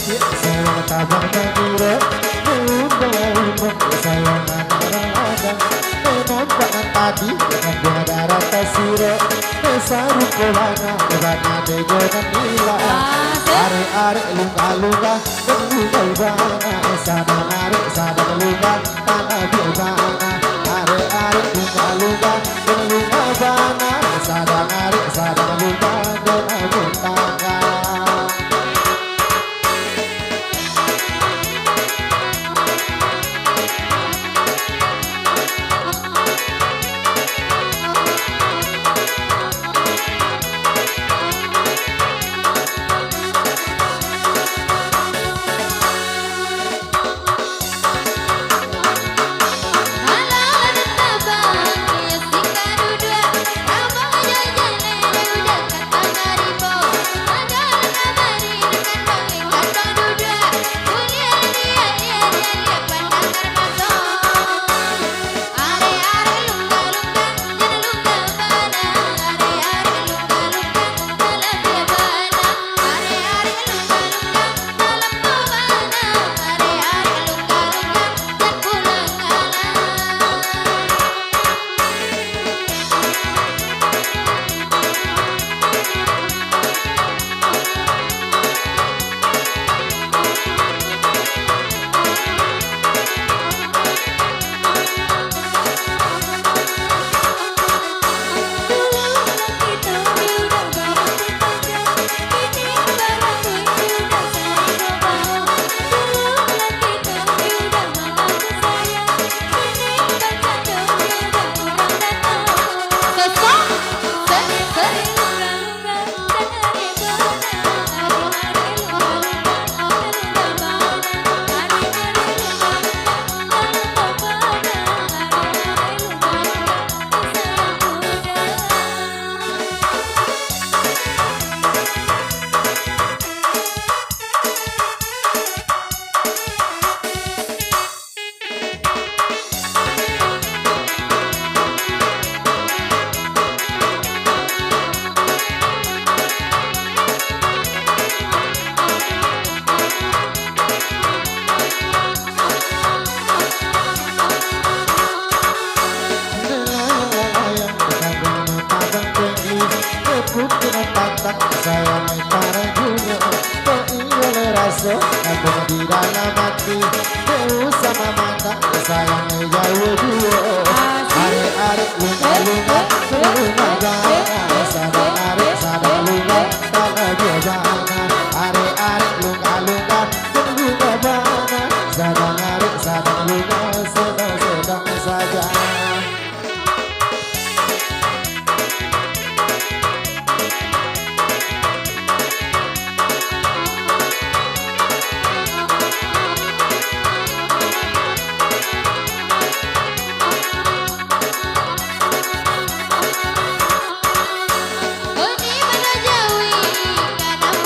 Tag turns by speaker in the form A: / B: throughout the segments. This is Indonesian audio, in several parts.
A: mati sayang tabang tangire Undang-undang sayang kadang-kadang Nampak tadi dengan bunga darah tasire Saru kolana Bana dejo dan nila Are-are lunga-lunga Lunga ibana Sadang-are sadang lunga Tanah biobana Are-are lunga-lunga Lunga bana Sadang-are sadang lunga Dona buntanga sayang para dunia Keinginan rasa Aku di dalam hati Kau sama mata Sayang jauh dua Are-are lunga-lunga Lunga-lunga Sadar-are sadar-lunga Tanah biobana Are-are lunga-lunga Lunga-bana Sadar-are sadar-lunga Sedang-sedang saja
B: Uni mana jawi, kadang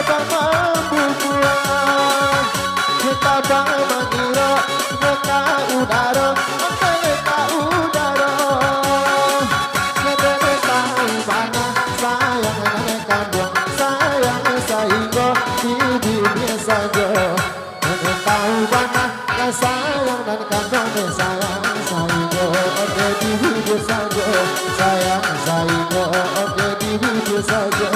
A: bang membubuhan kita bang mengira neka udara neka udara neka tahu mana sayang neka buang sayang sehingga bibirnya saja neka tahu mana sayang dan kandangnya sayang sehingga oke bibir saja sayang sehingga oke bibir saja.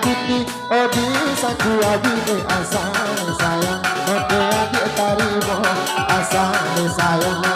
A: Putih, oh bisa ku abdi asal sayang, oh dia tarimo asal sayang.